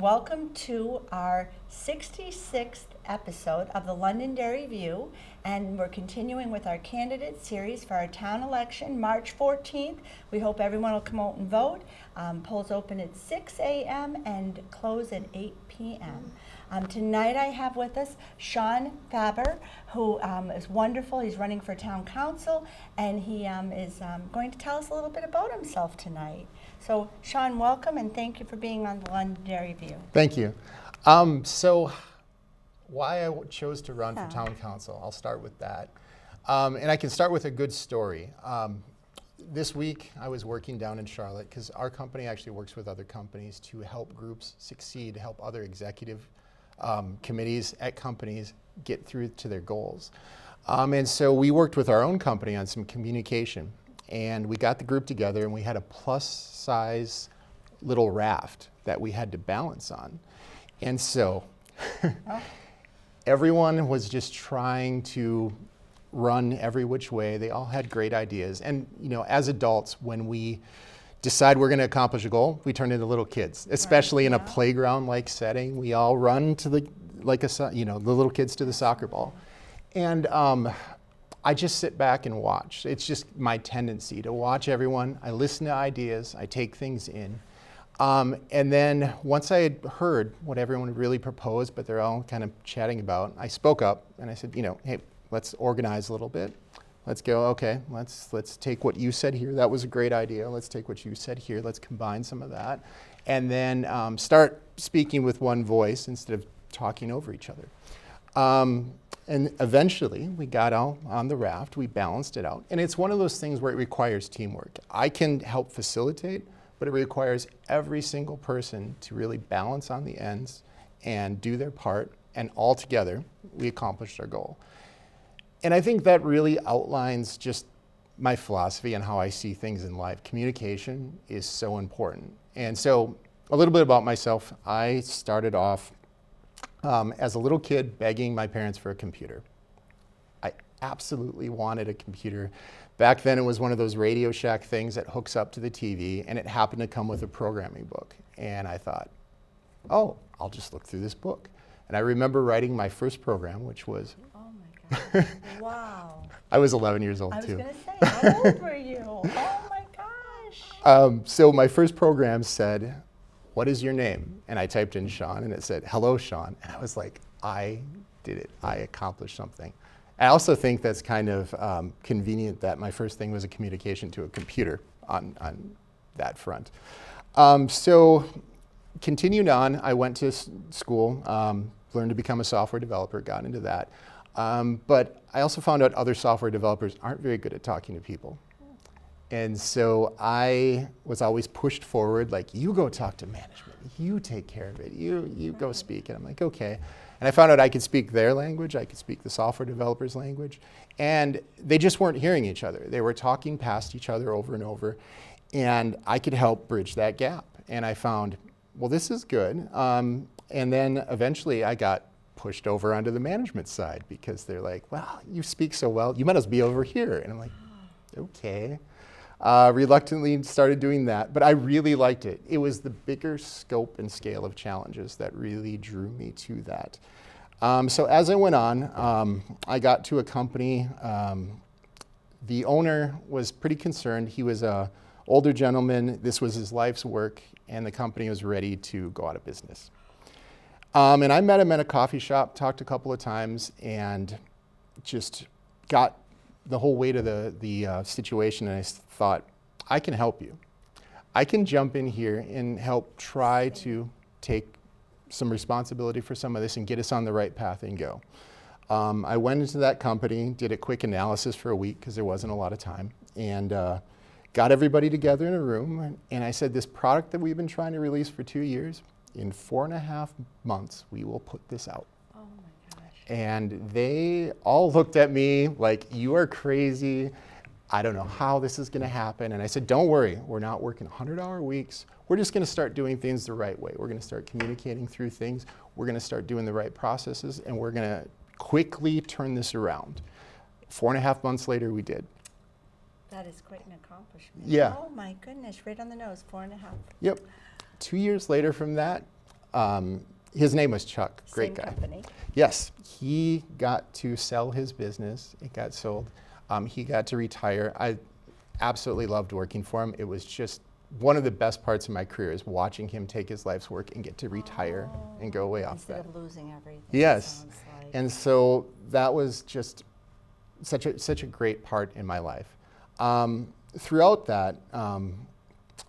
and welcome to our 66th episode of the Londonderry View, and we're continuing with our candidate series for our town election, March 14th. We hope everyone will come out and vote. Polls open at 6 a.m. and close at 8 p.m. Tonight I have with us Shawn Faber, who is wonderful. He's running for town council, and he is going to tell us a little bit about himself tonight. So, Shawn, welcome, and thank you for being on the Londonderry View. Thank you. So, why I chose to run for town council, I'll start with that. And I can start with a good story. This week, I was working down in Charlotte, because our company actually works with other companies to help groups succeed, help other executive committees at companies get through to their goals. And so we worked with our own company on some communication. And we got the group together and we had a plus size little raft that we had to balance on. And so everyone was just trying to run every which way. They all had great ideas. And you know, as adults, when we decide we're gonna accomplish a goal, we turn into little kids, especially in a playground-like setting. We all run to the little kids to the soccer ball. And I just sit back and watch. It's just my tendency to watch everyone. I listen to ideas, I take things in. And then once I had heard what everyone really proposed, but they're all kind of chatting about, I spoke up and I said, hey, let's organize a little bit. Let's go, okay, let's take what you said here. That was a great idea. Let's take what you said here. Let's combine some of that. And then start speaking with one voice instead of talking over each other. And eventually, we got out on the raft, we balanced it out. And it's one of those things where it requires teamwork. I can help facilitate, but it requires every single person to really balance on the ends and do their part, and all together, we accomplished our goal. And I think that really outlines just my philosophy and how I see things in life. Communication is so important. And so, a little bit about myself. I started off as a little kid begging my parents for a computer. I absolutely wanted a computer. Back then it was one of those Radio Shack things that hooks up to the TV, and it happened to come with a programming book. And I thought, oh, I'll just look through this book. And I remember writing my first program, which was... Oh my gosh, wow. I was 11 years old too. I was gonna say, how old were you? Oh my gosh. So my first program said, what is your name? And I typed in Shawn, and it said, hello, Shawn. And I was like, I did it. I accomplished something. I also think that's kind of convenient that my first thing was a communication to a computer on that front. So continued on, I went to school, learned to become a software developer, got into that. But I also found out other software developers aren't very good at talking to people. And so I was always pushed forward, like, you go talk to management, you take care of it, you go speak. And I'm like, okay. And I found out I could speak their language, I could speak the software developers' language, and they just weren't hearing each other. They were talking past each other over and over, and I could help bridge that gap. And I found, well, this is good. And then eventually I got pushed over onto the management side, because they're like, well, you speak so well, you might as well be over here. And I'm like, okay. Reluctantly started doing that, but I really liked it. It was the bigger scope and scale of challenges that really drew me to that. So as I went on, I got to a company. The owner was pretty concerned. He was an older gentleman. This was his life's work, and the company was ready to go out of business. And I met him at a coffee shop, talked a couple of times, and just got the whole weight of the situation, and I thought, I can help you. I can jump in here and help try to take some responsibility for some of this and get us on the right path and go. I went into that company, did a quick analysis for a week because there wasn't a lot of time, and got everybody together in a room, and I said, this product that we've been trying to release for 2 years, in 4.5 months, we will put this out. And they all looked at me like, you are crazy. I don't know how this is going to happen. And I said, don't worry. We're not working 100-hour weeks. We're just going to start doing things the right way. We're going to start communicating through things. We're going to start doing the right processes. And we're going to quickly turn this around. 4.5 months later, we did. That is quite an accomplishment. Yeah. Oh my goodness, right on the nose, 4.5. Yep. 2 years later from that, His name was Chuck, great Same guy. company. Yes, he got to sell his business. It got sold. He got to retire. I absolutely loved working for him. It was just one of the best parts of my career is watching him take his life's work and get to retire and go away off Instead that. of losing everything. Yes, Sounds like. and so that was just such a great part in my life. Throughout that,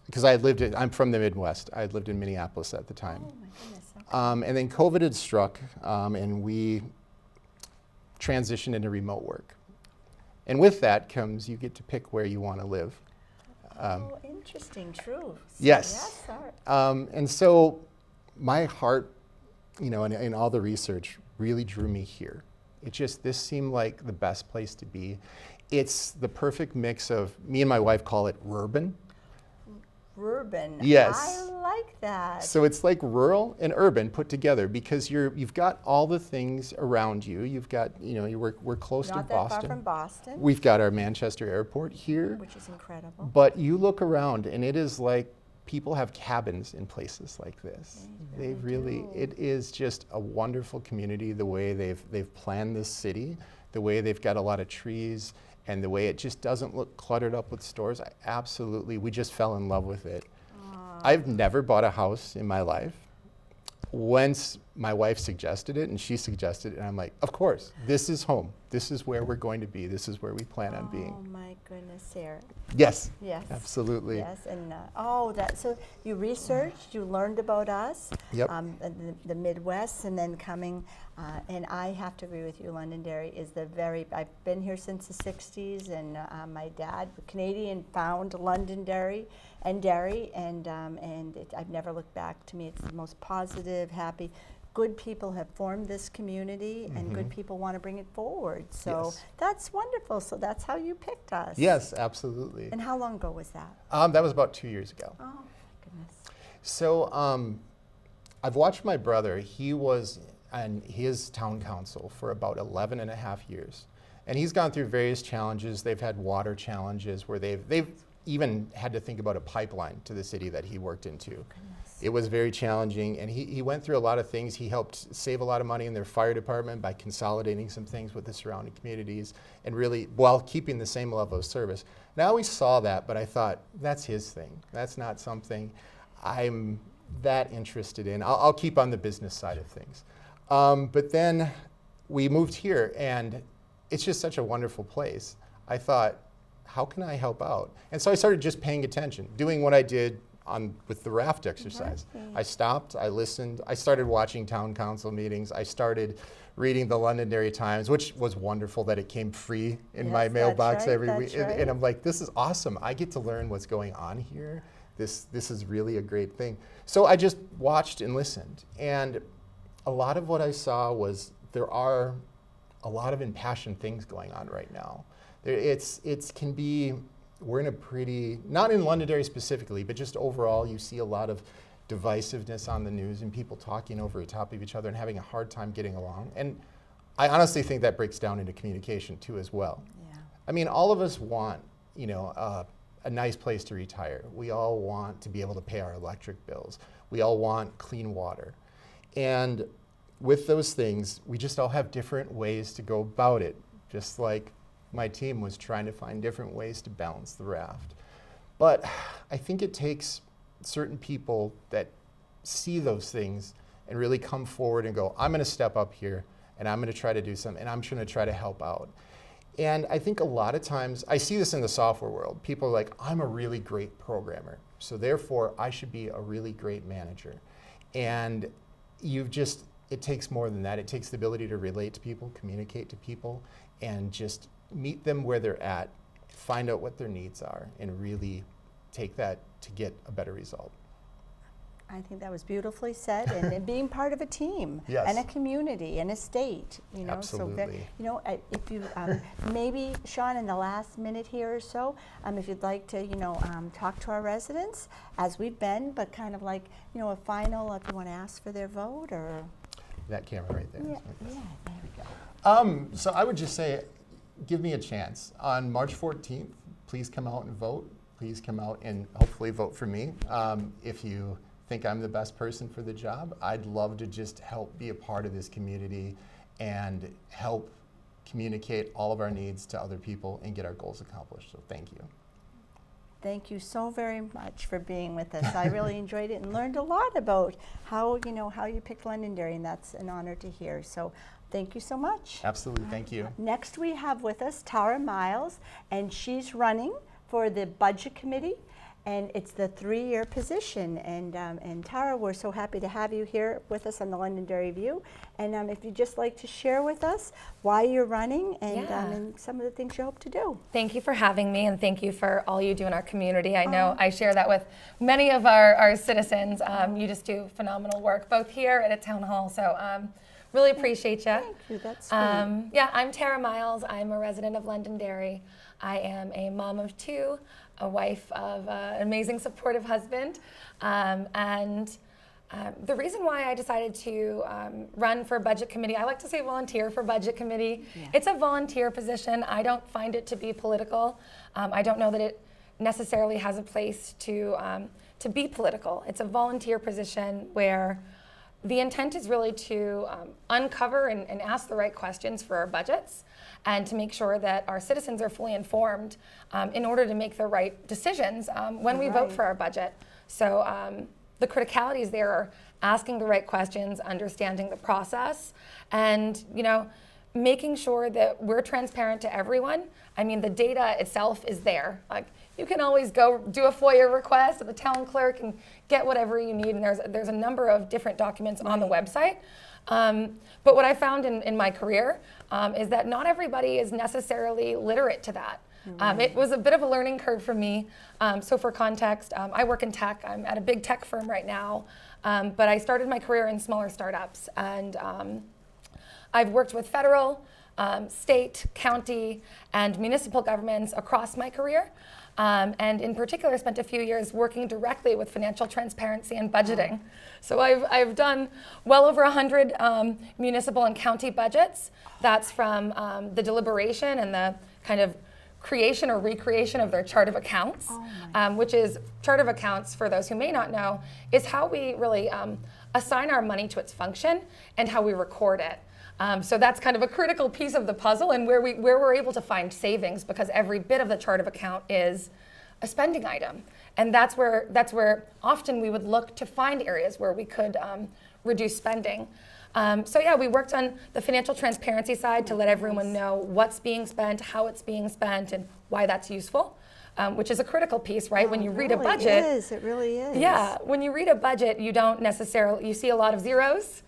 because I'm from the Midwest. I had lived in Minneapolis at the time. Oh my goodness. Okay. And then COVID had struck, and we transitioned into remote work. And with that comes you get to pick where you want to live. Oh, interesting. True. So, Yes. all right. And so my heart, in all the research, really drew me here. This seemed like the best place to be. It's the perfect mix of, me and my wife call it urban. Urban. Yes. I like that. So it's like rural and urban put together because you've got all the things around you. You've got, we're close Not to that Boston. far from Boston, We've got our Manchester airport here. which is incredible. But you look around and it is like people have cabins in places like this. They really, do. it is just a wonderful community, the way they've planned this city, the way they've got a lot of trees, and the way it just doesn't look cluttered up with stores. We just fell in love with it. I've never bought a house in my life. Once my wife suggested it, and she suggested it, and I'm like, of course, this is home. This is where we're going to be. This is where we plan on being. Oh my goodness, Sarah. Yes, Yes. absolutely. Yes, and so you researched, you learned about us, Yep. the Midwest, and then coming, and I have to agree with you, Londonderry is I've been here since the 60s, and my dad, Canadian, found Londonderry and Derry, and I've never looked back. To me, it's the most positive, happy. Good people have formed this community, and good people want to bring it forward. So Yes. that's wonderful. So that's how you picked us. Yes, absolutely. And how long ago was that? That was about 2 years ago. Oh, my goodness. So I've watched my brother. He was on his town council for about 11 and a half years. And he's gone through various challenges. They've had water challenges where they've even had to think about a pipeline to the city that he worked into. Goodness. It was very challenging, and he went through a lot of things. He helped save a lot of money in their fire department by consolidating some things with the surrounding communities and really, while keeping the same level of service. And I always saw that, but I thought, that's his thing. That's not something I'm that interested in. I'll keep on the business side of things. But then we moved here, and it's just such a wonderful place. I thought, how can I help out? And so I started just paying attention, doing what I did with the raft exercise. Right. I stopped, I listened, I started watching town council meetings, I started reading the Londonderry Times, which was wonderful that it came free in my Yes, mailbox that's right, every week. that's right. And I'm like, this is awesome. I get to learn what's going on here. This is really a great thing. So I just watched and listened. And a lot of what I saw was there are a lot of impassioned things going on right now. We're in a pretty, not in Londonderry specifically, but just overall, you see a lot of divisiveness on the news and people talking over the top of each other and having a hard time getting along. And I honestly think that breaks down into communication too as well. Yeah. I mean, all of us want, a nice place to retire. We all want to be able to pay our electric bills. We all want clean water. And with those things, we just all have different ways to go about it, just like my team was trying to find different ways to balance the raft. But I think it takes certain people that see those things and really come forward and go, I'm going to step up here and I'm going to try to do something and I'm going to try to help out. And I think a lot of times, I see this in the software world, people are like, I'm a really great programmer, so therefore I should be a really great manager. And it takes more than that. It takes the ability to relate to people, communicate to people, and just meet them where they're at, find out what their needs are, and really take that to get a better result. I think that was beautifully said, and being part of a team, Yes. and a community, and a state, Absolutely. If you maybe, Shawn, in the last minute here or so, if you'd like to, talk to our residents as we've been, but kind of like, a final, if you want to ask for their vote, or That camera right there. yeah, there we go. So I would just say, give me a chance. On March 14th, please come out and vote. Please come out and hopefully vote for me. If you think I'm the best person for the job. I'd love to just help be a part of this community and help communicate all of our needs to other people and get our goals accomplished. So thank you. Thank you so very much for being with us. I really enjoyed it and learned a lot about how you picked Londonderry, and that's an honor to hear. So thank you so much. Absolutely, thank you. Next we have with us Tara Myles, and she's running for the Budget Committee, and it's the 3-year position. And Tara, we're so happy to have you here with us on the Londonderry View. And if you'd just like to share with us why you're running and some of the things you hope to do. Thank you for having me, and thank you for all you do in our community. I know I share that with many of our citizens. You just do phenomenal work, both here and at Town Hall. So really appreciate you. Thank you, that's sweet. I'm Tara Myles. I'm a resident of Londonderry. I am a mom of 2, a wife of an amazing supportive husband, and the reason why I decided to run for Budget Committee, I like to say volunteer for Budget Committee. Yeah. It's a volunteer position. I don't find it to be political. I don't know that it necessarily has a place to be political. It's a volunteer position where the intent is really to uncover and ask the right questions for our budgets, and to make sure that our citizens are fully informed in order to make the right decisions when we vote for our budget. So the criticalities there are asking the right questions, understanding the process, and making sure that we're transparent to everyone. I mean, the data itself is there. Like, you can always go do a FOIA request at the town clerk and get whatever you need, and there's a number of different documents on the website. But what I found in my career is that not everybody is necessarily literate to that. It was a bit of a learning curve for me. So for context, I work in tech. I'm at a big tech firm right now, but I started my career in smaller startups, and I've worked with federal, state, county, and municipal governments across my career. And in particular, spent a few years working directly with financial transparency and budgeting. So I've done well over 100 municipal and county budgets. That's from the deliberation and the kind of creation or recreation of their chart of accounts, which is chart of accounts, for those who may not know, is how we really assign our money to its function and how we record it. So that's kind of a critical piece of the puzzle, and where we're able to find savings, because every bit of the chart of account is a spending item, and that's where often we would look to find areas where we could reduce spending. We worked on the financial transparency side to let everyone know what's being spent, how it's being spent, and why that's useful. Which is a critical piece, right? When you read a budget, it really is. Yeah, when you read a budget, you see a lot of zeros.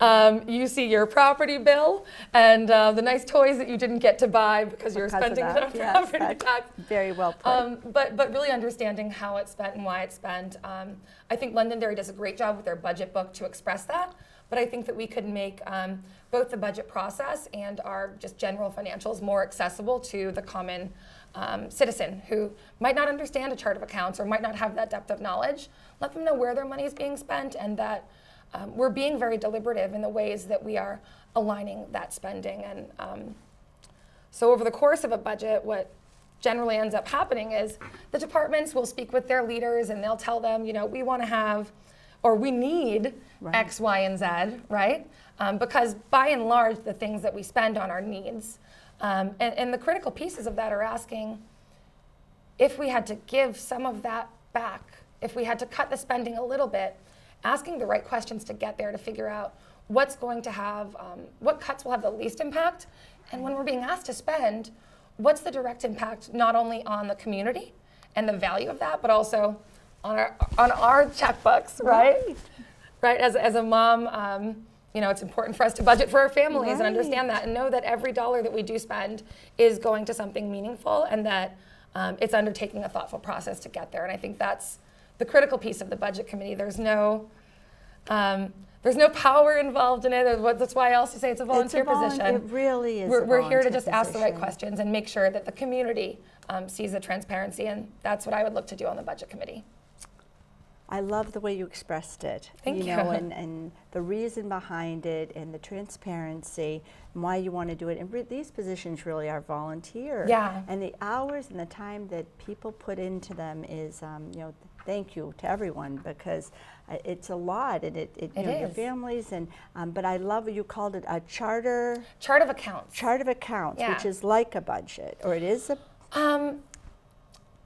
You see your property bill and the nice toys that you didn't get to buy because you're spending it on property tax. Very well put. But really understanding how it's spent and why it's spent. I think Londonderry does a great job with their budget book to express that. But I think that we could make both the budget process and our just general financials more accessible to the common citizen who might not understand a chart of accounts or might not have that depth of knowledge. Let them know where their money is being spent, and that we're being very deliberative in the ways that we are aligning that spending. And so over the course of a budget, what generally ends up happening is the departments will speak with their leaders and they'll tell them, we want to have, or we need X, Y, and Z, right? Because by and large, the things that we spend on our needs. And the critical pieces of that are asking, if we had to give some of that back, if we had to cut the spending a little bit, asking the right questions to get there, to figure out what's going to have, what cuts will have the least impact, and when we're being asked to spend, what's the direct impact not only on the community and the value of that, but also on our checkbooks, right? Right. As a mom, it's important for us to budget for our families and understand that, and know that every dollar that we do spend is going to something meaningful, and that it's undertaking a thoughtful process to get there. And I think that's the critical piece of the Budget Committee. There's no power involved in it. That's why I also say it's a volunteer position. It really is. We're here to just ask the right questions and make sure that the community sees the transparency, and that's what I would look to do on the Budget Committee. I love the way you expressed it. Thank you. And the reason behind it and the transparency and why you want to do it. And these positions really are volunteer. Yeah. And the hours and the time that people put into them is, thank you to everyone, because it's a lot, and it your is. families and but I love you called it a chart of accounts, Yeah. which is like a budget, or it is a.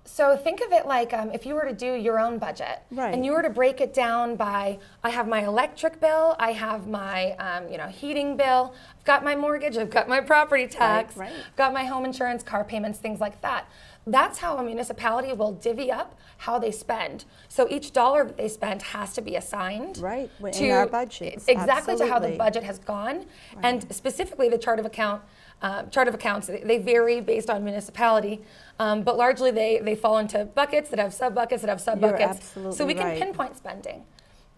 So think of it like if you were to do your own budget, Right. and you were to break it down by, I have my electric bill, I have my heating bill, I've got my mortgage, I've got my property tax, Right. I've got my home insurance, car payments, things like that. That's how a municipality will divvy up how they spend. So each dollar that they spend has to be assigned Right, in to our budgets, exactly to how the absolutely. budget has gone, and specifically the chart of accounts. They vary based on municipality, but largely they fall into buckets that have sub-buckets that have sub-buckets. absolutely So we can right. pinpoint spending,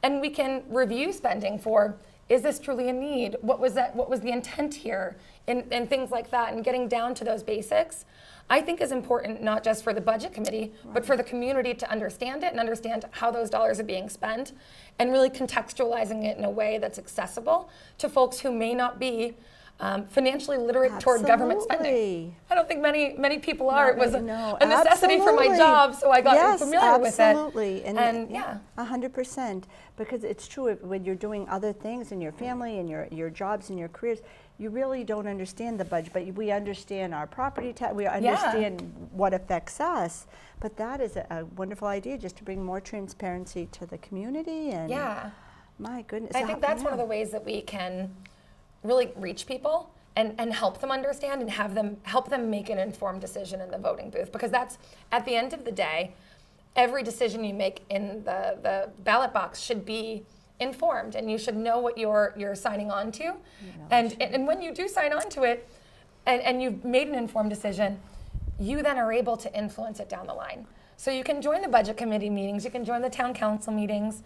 and we can review spending for, is this truly a need? What was the intent here? And things like that, and getting down to those basics, I think is important, not just for the budget committee, but for the community to understand it and understand how those dollars are being spent, and really contextualizing it in a way that's accessible to folks who may not be financially literate toward government spending. Absolutely. I don't think many people are. It was a No, necessity for my absolutely. job, so I got Yes, familiar with it. absolutely. And yeah. 100%. Because it's true, when you're doing other things in your family and your jobs and your careers, you really don't understand the budget, but we understand our property tax, we understand what affects us. But that is a wonderful idea, just to bring more transparency to the community. And Yeah. my goodness. I think that's one of the ways that we can really reach people and help them understand and help them make an informed decision in the voting booth, because that's, at the end of the day, every decision you make in the ballot box should be informed, and you should know what you're signing on to. And when you do sign on to it and you've made an informed decision, you then are able to influence it down the line. So you can join the budget committee meetings, you can join the town council meetings,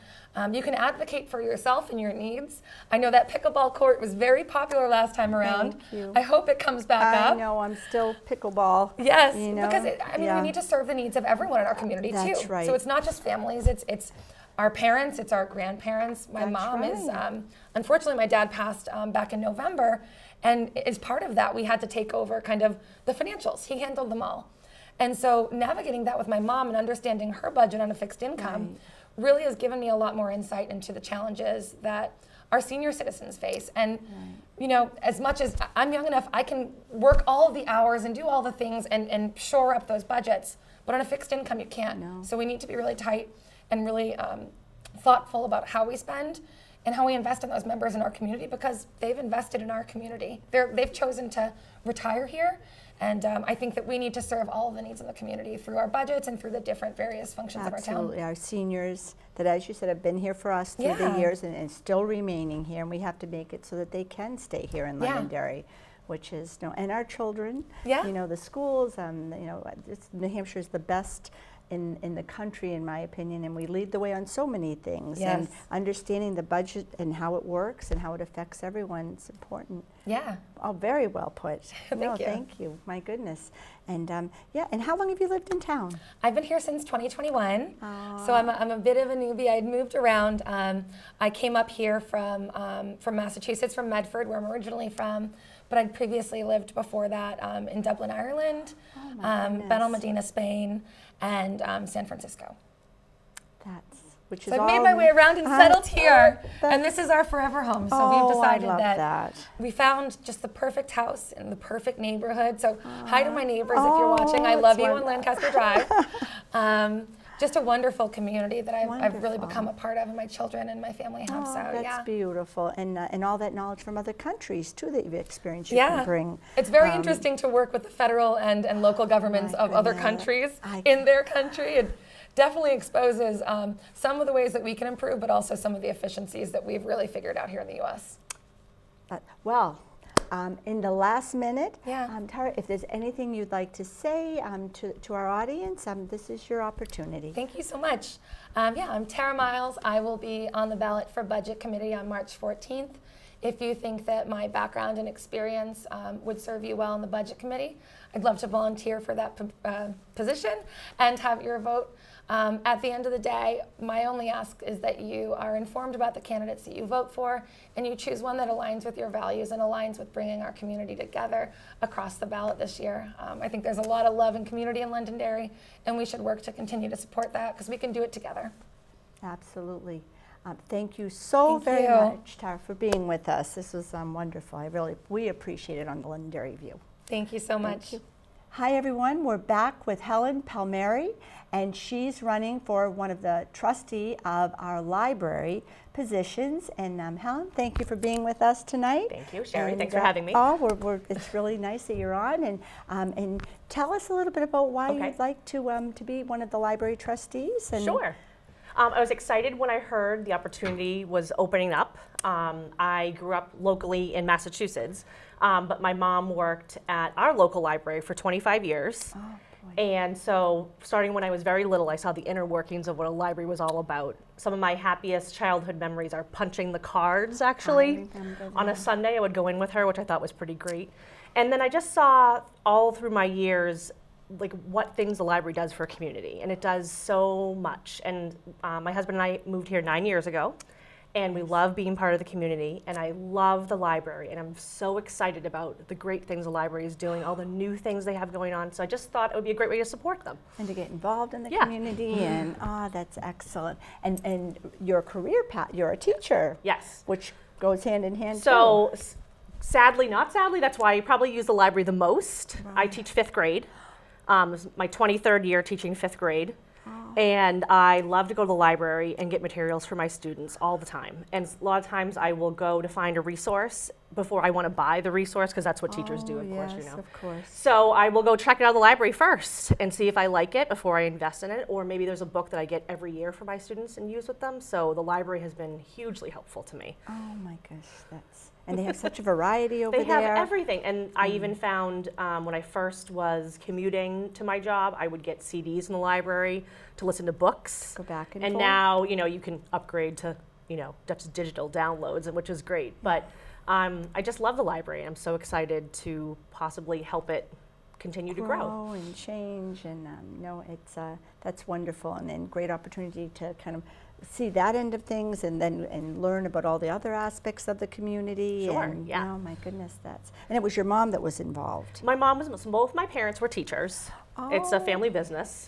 you can advocate for yourself and your needs. I know that pickleball court was very popular last time around. Thank you. I hope it comes back up. I know, I'm still pickleball. Yes, you know? because we need to serve the needs of everyone in our community That's too. right. So it's not just families, it's our parents, it's our grandparents. My That's mom is, right. unfortunately my dad passed back in November, and as part of that we had to take over kind of the financials. He handled them all. And so navigating that with my mom and understanding her budget on a fixed income really has given me a lot more insight into the challenges that our senior citizens face. And as much as I'm young enough, I can work all of the hours and do all the things and shore up those budgets, but on a fixed income you can't. No. So we need to be really tight and really thoughtful about how we spend and how we invest in those members in our community, because they've invested in our community. They've chosen to retire here. And I think that we need to serve all of the needs of the community through our budgets and through the different various functions Absolutely. of our Our seniors that, as you said, have been here for us through the Yeah. years and still remaining here, and we have to make it so that they can stay here in Yeah. Londonderry, which is, and our children, Yeah. the schools, New Hampshire is the best in the country, in my opinion, and we lead the way on so many things. Yes. And understanding the budget and how it works and how it affects everyone is important. Yeah. Oh, very well put. Thank you. Thank you. My goodness. And and how long have you lived in town? I've been here since 2021, so I'm a bit of a newbie. I'd moved around. I came up here from Massachusetts, from Medford, where I'm originally from, but I'd previously lived before that in Dublin, Ireland, Benal Medina, Spain, and San Francisco. Which So is I've all made my way around and settled here, that's- and this is our forever home. So we've decided I love that we found just the perfect house in the perfect neighborhood. So hi to my neighbors if you're watching. I it's love you on wonderful. Lancaster Drive. Just a wonderful community that I've really Wonderful. become a part of, and my children and my family have. So that's yeah. beautiful, and all that knowledge from other countries too that you've experienced. You Yeah, can bring. it's very interesting to work with the federal and local governments My of other goodness. countries I- in their country. It definitely exposes some of the ways that we can improve, but also some of the efficiencies that we've really figured out here in the U.S. In the last minute, Yeah. Tara, if there's anything you'd like to say to our audience, this is your opportunity. Thank you so much. I'm Tara Myles. I will be on the ballot for Budget Committee on March 14th. if you think that my background and experience would serve you well in the budget committee, I'd love to volunteer for that position and have your vote. At the end of the day, my only ask is that you are informed about the candidates that you vote for, and you choose one that aligns with your values and aligns with bringing our community together across the ballot this year. I think there's a lot of love and community in Londonderry, and we should work to continue to support that because we can do it together. Absolutely. Thank you so Thank very you. much, Tara, for being with us. This was wonderful. We appreciate it on the Londonderry View. Thank you so much. Thank you. Hi, everyone. We're back with Helen Palmieri, and she's running for one of the trustee of our library positions. And Helen, thank you for being with us tonight. Thank you, Sherry. And, Thanks for having me. It's really nice that you're on. And tell us a little bit about why Okay. you'd like to be one of the library trustees. And Sure. I was excited when I heard the opportunity was opening up. I grew up locally in Massachusetts, but my mom worked at our local library for 25 years. Oh, boy. And so starting when I was very little, I saw the inner workings of what a library was all about. Some of my happiest childhood memories are punching the cards, actually. I remember On a that. Sunday, I would go in with her, which I thought was pretty great. And then I just saw all through my years like what things the library does for a community, and it does so much. And my husband and I moved here 9 years ago, and we love being part of the community, and I love the library, and I'm so excited about the great things the library is doing, all the new things they have going on, so I just thought it would be a great way to support them. And to get involved in the Yeah. community, and that's excellent. And your career path, you're a teacher, Yes. which goes hand in hand So sadly, not sadly, that's why I probably use the library the most. I Right. teach 5th grade. This is my 23rd year teaching 5th grade. Oh. And I love to go to the library and get materials for my students all the time. And a lot of times I will go to find a resource before I want to buy the resource, because that's what teachers do, of course, you know. Of course. So I will go check it out of the library first and see if I like it before I invest in it. Or maybe there's a book that I get every year for my students and use with them. So the library has been hugely helpful to me. Oh my gosh, and they have such a variety over They there. have everything. And I even found when I first was commuting to my job, I would get CDs in the library to listen to books. Go back and And forth. now, you can upgrade to, just digital downloads, which is great. But I just love the library. I'm so excited to possibly help it continue to grow. and change, and that's wonderful, and then great opportunity to kind of see that end of things, and then learn about all the other aspects of the community. Sure, and, yeah. Oh my goodness, and it was your mom that was involved. My mom was, both my parents were teachers. It's a Oh. family business.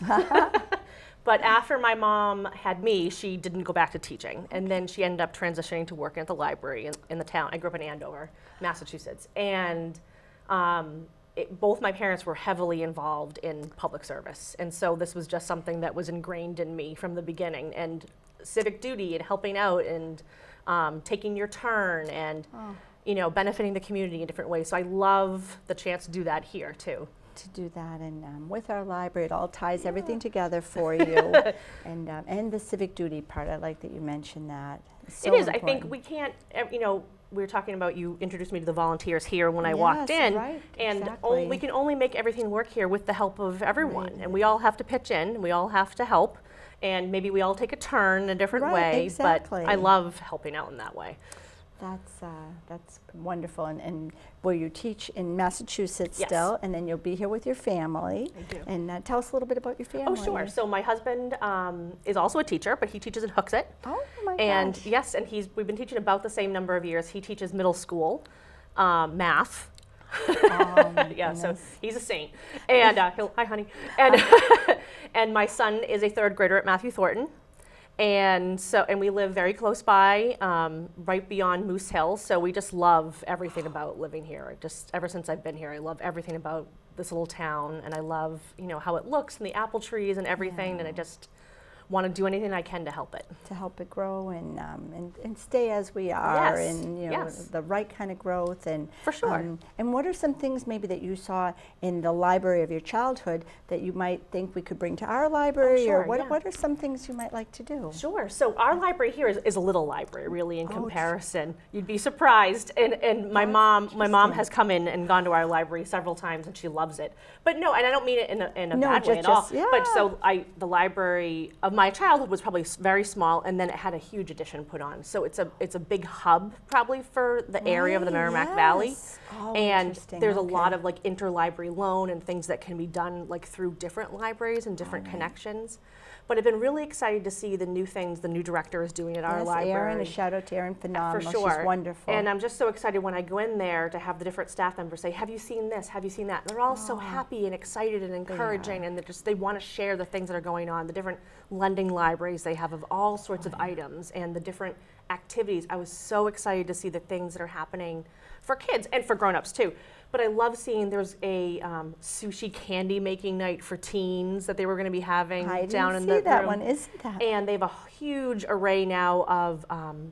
But after my mom had me, she didn't go back to teaching. And then she ended up transitioning to working at the library in the town. I grew up in Andover, Massachusetts. And both my parents were heavily involved in public service. And so this was just something that was ingrained in me from the beginning. And civic duty and helping out and taking your turn and, benefiting the community in different ways. So I love the chance to do that here too. To do that, and with our library, it all ties everything together for you, and the civic duty part. I like that you mentioned that. It's so It is. I think important. we can't, we were talking about, you introduced me to the volunteers here when I walked Yes, in. right, And exactly. we can only make everything work here with the help of everyone. Right. And we all have to pitch in, we all have to help. And maybe we all take a turn in a different Right, way. exactly. But I love helping out in that way. That's wonderful, and where you teach in Massachusetts Yes. still, and then you'll be here with your family. I do. And tell us a little bit about your family. Oh, sure. So my husband is also a teacher, but he teaches in Hooksett. Oh my And gosh. yes, and we've been teaching about the same number of years. He teaches middle school math. Oh, my Yeah, so goodness. he's a saint. And hi, honey. And and my son is a 3rd grader at Matthew Thornton. And we live very close by, right beyond Moose Hill. So we just love everything about living here. Ever since I've been here, I love everything about this little town, and I love how it looks and the apple trees and everything. Yeah. And I just want to do anything I can to help it. To help it grow and stay as we are, Yes, and yes. the right kind of growth, and For sure. And what are some things maybe that you saw in the library of your childhood that you might think we could bring to our library, sure, or what yeah. what are some things you might like to do? Sure. So our library here is a little library, really, in Oh, comparison. You'd be surprised. And my mom interesting. has come in and gone to our library several times, and she loves it. But no, and I don't mean it in a No, bad way at all. just- yeah. But so the library of my childhood was probably very small, and then it had a huge addition put on. So it's a big hub probably for the area of the Merrimack Valley. Oh, And interesting. there's a Okay. lot of like interlibrary loan and things that can be done like through different libraries and different connections. But I've been really excited to see the new things the new director is doing at our Yes, library. Erin, a shout out to Erin, phenomenal. For sure. She's wonderful. And I'm just so excited when I go in there to have the different staff members say, have you seen this? Have you seen that? And they're all so happy and excited and encouraging, and they want to share the things that are going on, the different lending libraries they have of all sorts of items and the different activities. I was so excited to see the things that are happening for kids and for grown-ups too. But I love seeing there's a sushi candy making night for teens that they were going to be having I down didn't in see the that room. one, isn't that? And they have a huge array now of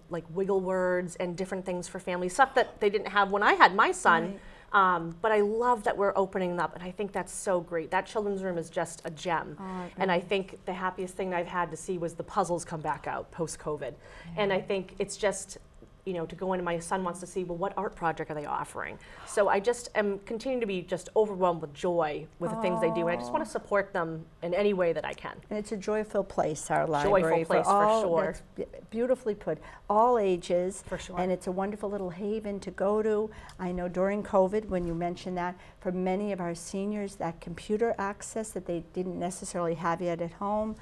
like wiggle words and different things for families, stuff that they didn't have when I had my son. But I love that we're opening up, and I think that's so great. That children's room is just a gem. And I think the happiest thing I've had to see was the puzzles come back out post-COVID. And I think it's just, you know, to go in, and my son wants to see, well, what art project are they offering? So I just am continuing to be just overwhelmed with joy with the things they do, and I just want to support them in any way that I can. And it's a joyful place, our library. place, for all, sure. That's beautifully put. All ages. For sure. And it's a wonderful little haven to go to. I know during COVID, when you mentioned that, for many of our seniors, that computer access that they didn't necessarily have yet at home,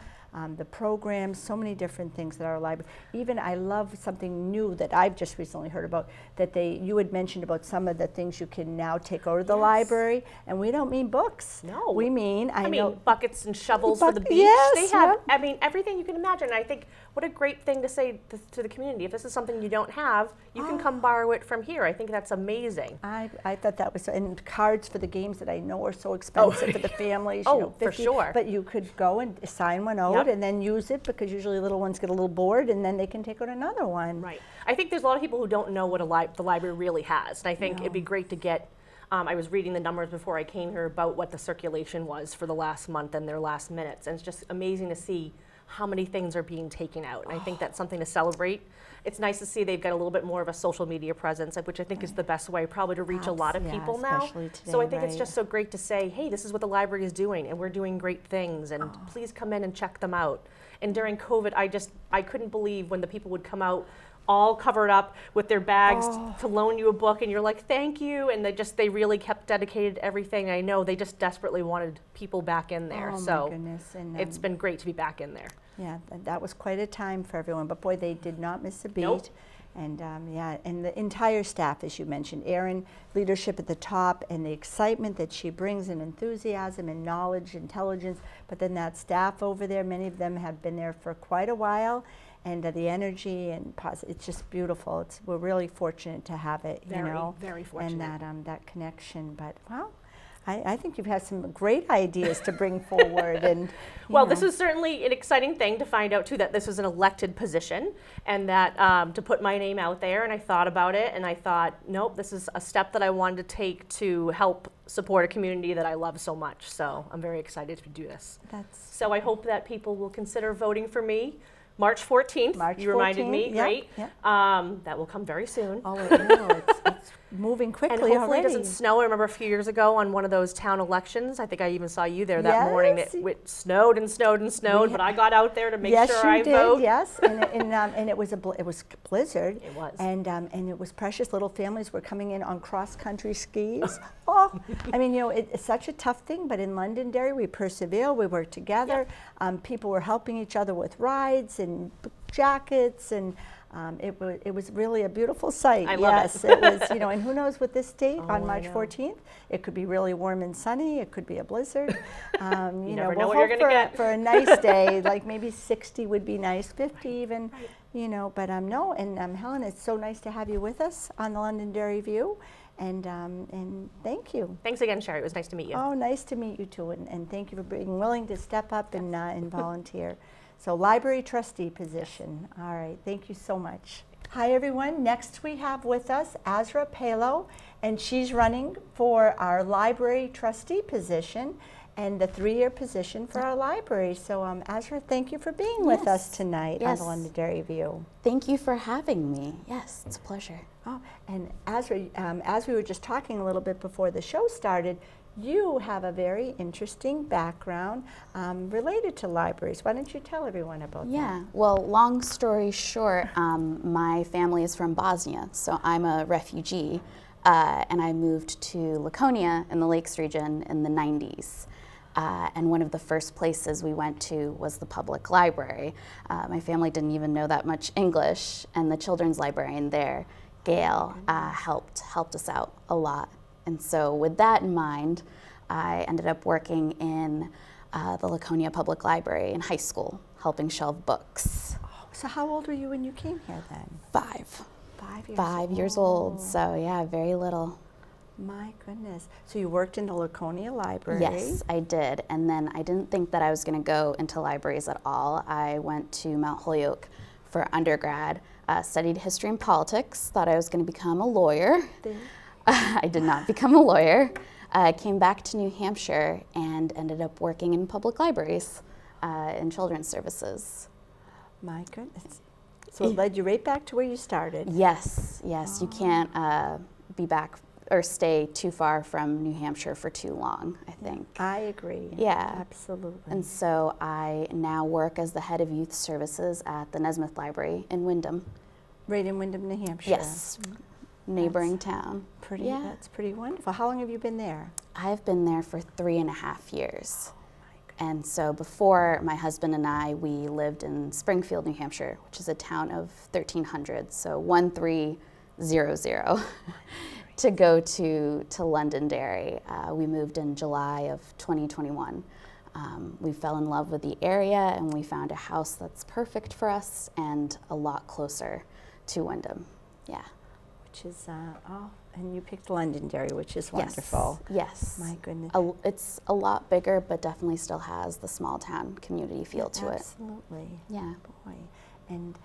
the programs, so many different things that our library, even I love something new that I've just recently heard about, that you had mentioned about some of the things you can now take over to the library, and we don't mean books. No. We mean, I know, buckets and shovels for the beach. Yes, they have, yep. I mean, everything you can imagine. I think what a great thing to say to the community. If this is something you don't have, you can come borrow it from here. I think that's amazing. I thought that was, and cards for the games that I know are so expensive for the families. Oh, you know, for 50, sure. But you could go and sign one out Yep. and then use it, because usually little ones get a little bored and then they can take out another one. Right. I think there's a lot of people who don't know what the library really has, and I think it'd be great to get. I was reading the numbers before I came here about what the circulation was for the last month and their last minutes, and it's just amazing to see how many things are being taken out, and I think that's something to celebrate. It's nice to see they've got a little bit more of a social media presence, which I think is the best way probably to reach a lot of Yeah, people now. especially today, So I think it's right. just so great to say, hey, this is what the library is doing, and we're doing great things, and please come in and check them out. And during COVID, I couldn't believe when the people would come out all covered up with their bags to loan you a book, and you're like, thank you, and they really kept dedicated to everything. I know they just desperately wanted people back in there. Oh, So my goodness. And, it's been great to be back in there. yeah, that was quite a time for everyone, but boy, they did not miss a beat. Nope. And yeah, and the entire staff, as you mentioned, Erin, leadership at the top, and the excitement that she brings, and enthusiasm and knowledge, intelligence, but then that staff over there, many of them have been there for quite a while, and the energy and it's just beautiful. We're really fortunate to have it, you Very, know, very fortunate. and that connection. But well, I think you've had some great ideas to bring forward, and Well, this is certainly an exciting thing to find out too, that this was an elected position, and that to put my name out there. And I thought about it, and I thought, nope, this is a step that I wanted to take to help support a community that I love so much. So I'm very excited to do this. So I hope that people will consider voting for me. March 14th, March you reminded 14th, me, yep, right? yep. That will come very soon. Oh, I know, it's moving quickly And hopefully already. it doesn't snow. I remember a few years ago on one of those town elections, I think I even saw you there that morning. Yes. It snowed and snowed and snowed, but I got out there to make Yes, sure you I did. vote. Yes, and it was it was blizzard. It was. And it was precious. Little families were coming in on cross country skis. Oh, I mean, you know, it's such a tough thing. But in Londonderry, we persevere. We work together. People were helping each other with rides and jackets, and it was really a beautiful sight. I love it. Yes, it was. You know, and who knows with this date Oh, on I March know. 14th, it could be really warm and sunny. It could be a blizzard. You never know we'll what you're hope gonna get. for a nice day, like maybe 60 would be nice, 50 even, you know. But no, and Helen, it's so nice to have you with us on the Londonderry View, and thank you. Thanks again, Sherry. It was nice to meet you. Oh, nice to meet you too, and thank you for being willing to step up and volunteer. So, library trustee position. All right, thank you so much. Hi everyone, next we have with us Azra Palo, and she's running for our library trustee position and the 3-year position for our library. So Azra, thank you for being with us tonight on Yes. the Londonderry View. Thank you for having me. Yes, it's a pleasure. Oh, and Azra, as we were just talking a little bit before the show started, you have a very interesting background related to libraries. Why don't you tell everyone about that? Yeah, well, long story short, my family is from Bosnia, so I'm a refugee, and I moved to Laconia in the Lakes region in the 90s. And one of the first places we went to was the public library. My family didn't even know that much English, and the children's librarian there, Gail, helped us out a lot. And so with that in mind, I ended up working in the Laconia Public Library in high school, helping shelve books. So how old were you when you came here then? 5. 5 years 5 years old, so yeah, very little. My goodness. So you worked in the Laconia Library? Yes, I did. And then I didn't think that I was going to go into libraries at all. I went to Mount Holyoke for undergrad, studied history and politics, thought I was going to become a lawyer. I did not become a lawyer. Came back to New Hampshire and ended up working in public libraries in children's services. My goodness. So it led you right back to where you started? Yes, yes. You can't be back or stay too far from New Hampshire for too long, I think. I agree. Yeah. Absolutely. And so I now work as the head of youth services at the Nesmith Library in Windham. Right in Windham, New Hampshire? Yes, neighboring town. Yeah. That's pretty wonderful. How long have you been there? I've been there for 3.5 years. And so before my husband and I, we lived in Springfield, New Hampshire, which is a town of 1,300, so 1300 to go to Londonderry. We moved in July of 2021. We fell in love with the area and we found a house that's perfect for us and a lot closer to Windham. Yeah. Which is, and you picked Londonderry, which is wonderful. Yes. My goodness. It's a lot bigger, but definitely still has the small town community feel to it. Absolutely. Yeah. Boy. And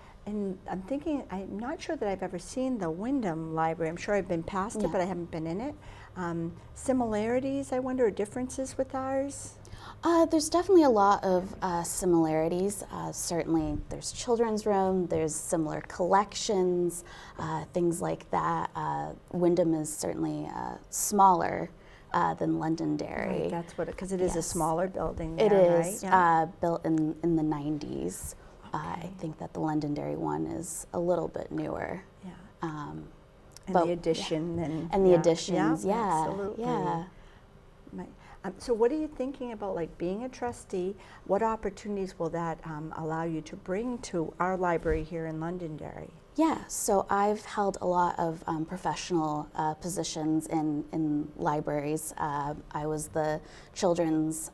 I'm thinking, I'm not sure that I've ever seen the Windham Library. I'm sure I've been past it, Yeah. but I haven't been in it. Similarities, I wonder, or differences with ours? There's definitely a lot of similarities. Certainly there's children's room, there's similar collections, things like that. Windham is certainly smaller than Londonderry. Right, that's what, because it is a Yes. smaller building there, It is right? Yeah. built in the 90s. I think that the Londonderry one is a little bit newer. Yeah. Um, And but- the addition and the yeah, additions, yeah, absolutely. yeah. So what are you thinking about, like, being a trustee? What opportunities will that allow you to bring to our library here in Londonderry? Yeah, so I've held a lot of professional positions in libraries. I was the children's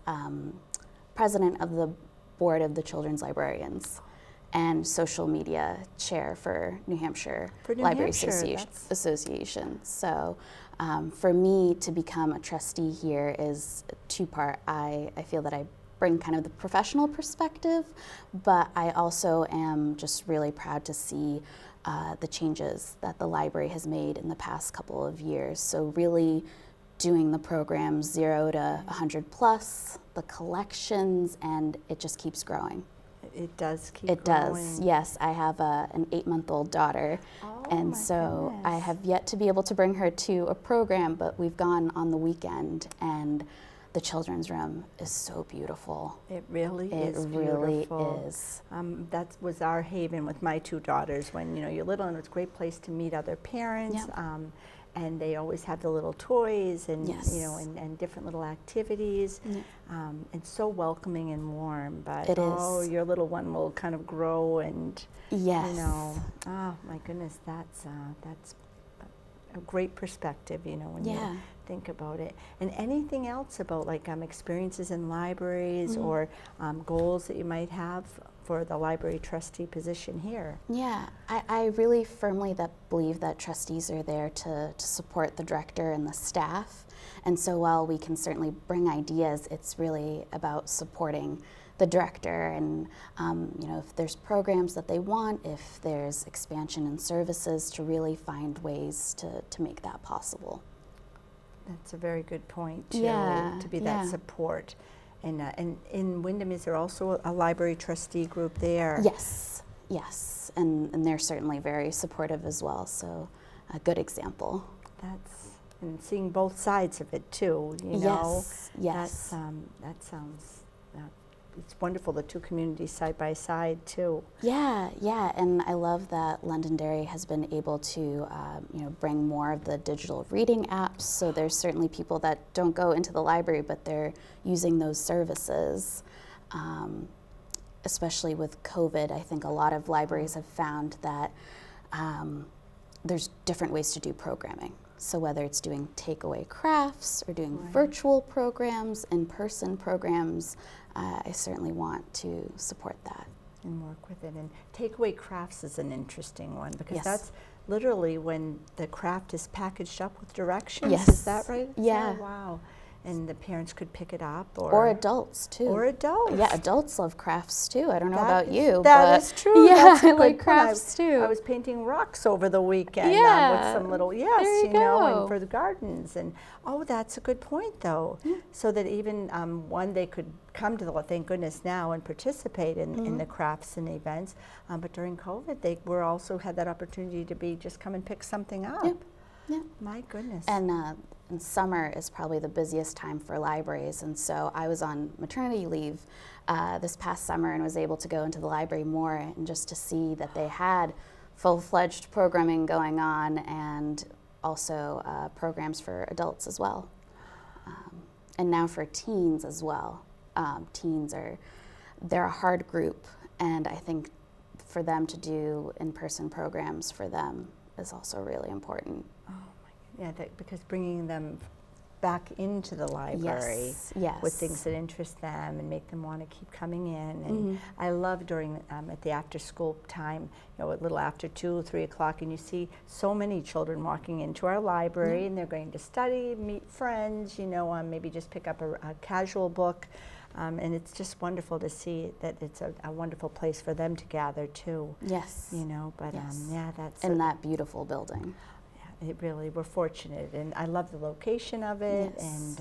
president of the board of the children's librarians and social media chair for New Hampshire For New Library Hampshire, Association. So for me to become a trustee here is two-part. I feel that I bring kind of the professional perspective, but I also am just really proud to see the changes that the library has made in the past couple of years. So really doing the program 0 to 100 plus, the collections, and it just keeps growing. It does keep It growing. does, yes. I have an 8-month-old daughter, Oh, and my so I goodness. have yet to be able to bring her to a program, but we've gone on the weekend, and the children's room is so beautiful. It really It is really beautiful. is. That was our haven with my 2 daughters when, you're little, and it's a great place to meet other parents. Yep. And they always have the little toys and, Yes. and different little activities. Yeah. It's so welcoming and warm, but It oh, is. your little one will kind of grow and, Yes. oh my goodness, that's a great perspective, when Yeah. you think about it. And anything else about, like, experiences in libraries or goals that you might have for the library trustee position here? Yeah, I really firmly believe that trustees are there to support the director and the staff. And so while we can certainly bring ideas, it's really about supporting the director and, if there's programs that they want, if there's expansion in services, to really find ways to make that possible. That's a very good point, too, Yeah, to be that yeah. support. And in Windham, is there also a library trustee group there? Yes, yes, and they're certainly very supportive as well, so a good example. and seeing both sides of it too, you know. Yes. That sounds, it's wonderful, the two communities side by side too. Yeah, and I love that Londonderry has been able to, bring more of the digital reading apps. So there's certainly people that don't go into the library, but they're using those services. Especially with COVID, I think a lot of libraries have found that there's different ways to do programming. So whether it's doing takeaway crafts or doing virtual programs, in-person programs, I certainly want to support that. And work with it. And takeaway crafts is an interesting one, because Yes. that's literally when the craft is packaged up with directions. Yes. Is that right? Yeah. Oh, wow. And the parents could pick it up, Or adults too. Or adults. Yeah, adults love crafts too. I don't know That about is- you, that but is true. Yeah, That's a I good like point. crafts too. I was painting rocks over the weekend Yeah. with some little, There yes, you you know, go. and for the gardens. And that's a good point though. So that even one, they could come to the, thank goodness now, and participate in the crafts and events. But during COVID, they were also had that opportunity to just come and pick something up. Yeah. My goodness. And summer is probably the busiest time for libraries, and so I was on maternity leave this past summer and was able to go into the library more, and just to see that they had full-fledged programming going on, and also programs for adults as well, and now for teens as well. They're a hard group, and I think for them to do in-person programs for them is also really important. Yeah, because bringing them back into the library Yes. with things that interest them and make them want to keep coming in. And I love during at the after school time, a little after 2, 3 o'clock, and you see so many children walking into our library, and they're going to study, meet friends, maybe just pick up a casual book. And it's just wonderful to see that it's a wonderful place for them to gather too. Yes. But Yes. that's in that beautiful building. it really, we're fortunate, and I love the location of it. Yes.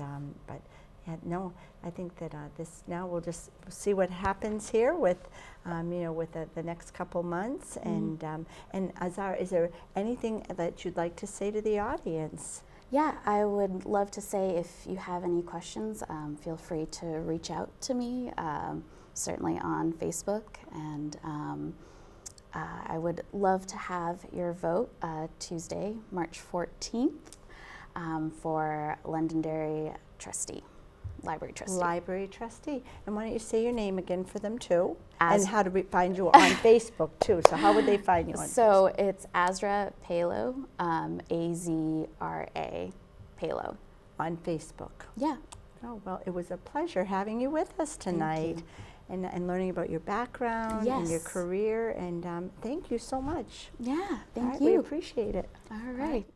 And I think that this now we'll just see what happens here with, with the next couple months. And Azra, is there anything that you'd like to say to the audience? Yeah, I would love to say, if you have any questions, feel free to reach out to me, certainly on Facebook, and I would love to have your vote Tuesday, March 14th, for Londonderry trustee, library trustee. Library trustee. And why don't you say your name again for them too? Az- And how to find you on Facebook too. So how would they find you on Facebook? So it's Azra Palo, Azra Palo. On Facebook. Yeah. Oh, well, it was a pleasure having you with us tonight, and learning about your background and your Yes. career. And thank you so much. Yeah, All thank right, you. We appreciate it. All right.